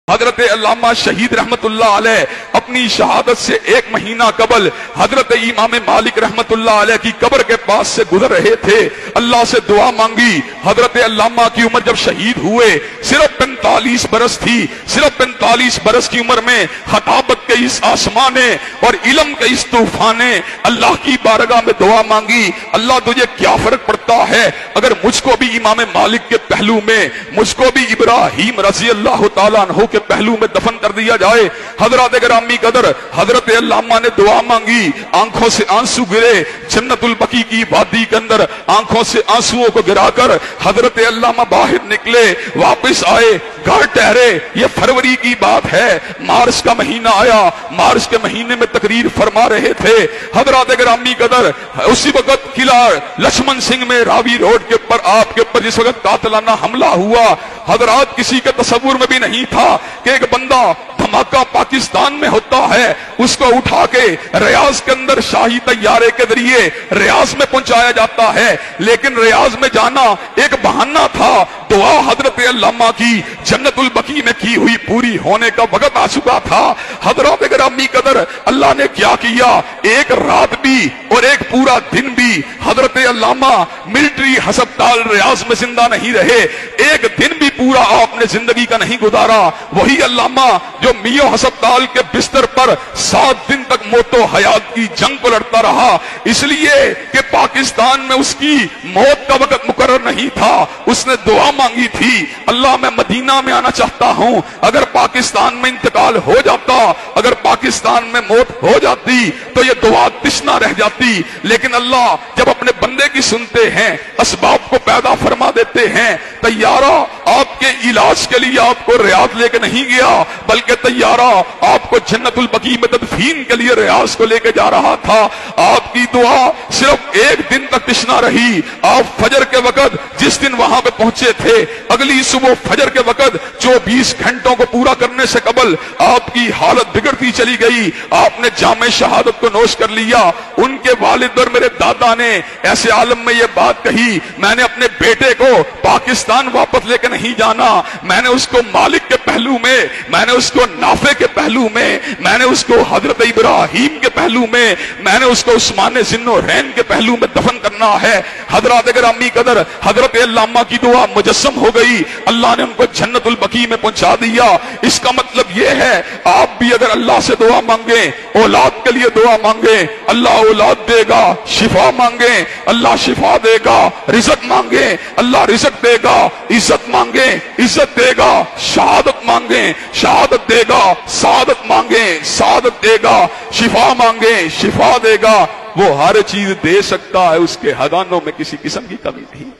حضرت علامہ شہید رحمت اللہ علیہ اپنی شہادت سے 1 مہینہ قبل حضرت امام مالک رحمت اللہ علیہ کی قبر کے پاس سے گزر رہے تھے، اللہ سے دعا مانگی۔ حضرت علامہ کی عمر جب شہید ہوئے صرف 45 برس تھی، صرف 45 برس کی عمر میں خطابت کے اس آسمانے اور علم کے اس طوفانے اللہ کی بارگاہ میں دعا مانگی، اللہ تجھے کیا فرق پڑتا ہے اگر مجھ کو بھی امام مالک کے پہلو میں، مجھ کو بھی ابراہیم رضی اللہ تعالیٰ عنہ کے پہلو میں دفن کر دیا جائے۔ حضرات گرامی قدر، حضرت علامہ نے دعا مانگی، آنکھوں سے آنسو گرے، جنت البقیع کی وادی کے اندر آنکھوں سے آنسوؤں کو گرا کر حضرت علامہ باہر نکلے، واپس آئے، گھر ٹھہرے۔ یہ فروری کی بات ہے، مارچ کا مہینہ آیا، مارچ کے مہینے میں تقریر فرما رہے تھے۔ حضرات گرامی قدر، اسی وقت قلعہ لکشمن سنگھ میں راوی روڈ کے اوپر آپ کے اوپر جس وقت قاتلانہ حملہ ہوا، حضرات کسی کے تصور میں بھی نہیں تھا کہ ایک بندہ دھماکہ پاکستان میں ہوتا ہے، اس کو اٹھا کے ریاض کے اندر شاہی طیارے کے ذریعے ریاض میں پہنچایا جاتا ہے۔ لیکن ریاض میں جانا ایک بہانہ تھا، دعا حضرت علامہ کی جنت البقیع میں کی ہوئی پوری ہونے کا وقت آ چکا تھا۔ حضرات گرامی قدر، اللہ نے کیا کیا، ایک رات بھی اور ایک پورا دن بھی حضرت علامہ ملٹری ہسپتال ریاض میں زندہ نہیں رہے، ایک دن بھی پورا آپ نے زندگی کا نہیں گزارا۔ وہی علامہ جو میو ہسپتال کے بستر پر 7 دن تک موت و حیات کی جنگ کو لڑتا رہا، اس لیے کہ پاکستان میں اس کی موت کا وقت مقرر نہیں تھا۔ اس نے دعا مانگی تھی، اللہ میں مدینہ میں آنا چاہتا ہوں، اگر پاکستان میں انتقال ہو جاتا، اگر پاکستان میں موت ہو جاتی تو یہ دعا تشنا رہ جاتی۔ لیکن اللہ جب اپنے بندے کی سنتے ہیں، اسباب کو پیدا فرما دیتے ہیں۔ طیارہ آپ کے علاج کے لیے آپ کو ریاض لے کے نہیں گیا، بلکہ طیارہ آپ کو جنت البقیع میں تدفین کے لیے ریاض کو لے کے جا رہا تھا۔ آپ کی دعا صرف 1 دن تک تشنا رہی۔ آپ فجر کے وقت جس دن وہاں پہ پہنچے تھے، اگلی صبح فجر کے وقت 24 گھنٹوں کو پورا کرنے سے قبل آپ کی حالت بگڑتی چلی گئی۔ آپ نے جام شہادت کو نوش کر لیا۔ ان کے والد اور میرے دادا نے ایسے عالم میں یہ بات کہی، میں نے اپنے بیٹے کو پاکستان واپس لے کے نہیں جانا، میں نے اس کو مالک کے پہلو میں، میں نے اس کو نافع کے پہلو میں، میں نے اس کو حضرت ابراہیم کے پہلو میں، میں نے اس کو عثمان ذی النورین کے پہلو میں دفن کرنا ہے۔ حضرات گرامی قدر، حضرت علامہ کی دعا مجسم ہو گئی، اللہ نے ان کو جنت البقیع میں پہنچا دیا۔ اس کا مطلب یہ ہے آپ بھی اگر اللہ سے دعا مانگیں، اولاد کے لیے دعا مانگیں، اللہ اولاد دے گا، شفا مانگیں اللہ شفا دے گا، رزق مانگیں اللہ رزق دے گا، عزت مانگیں عزت دے گا، شہادت مانگیں شہادت دے گا، سعادت مانگیں سعادت دے گا، شفا مانگیں شفا دے گا۔ وہ ہر چیز دے سکتا ہے، اس کے خزانوں میں کسی قسم کی کمی نہیں۔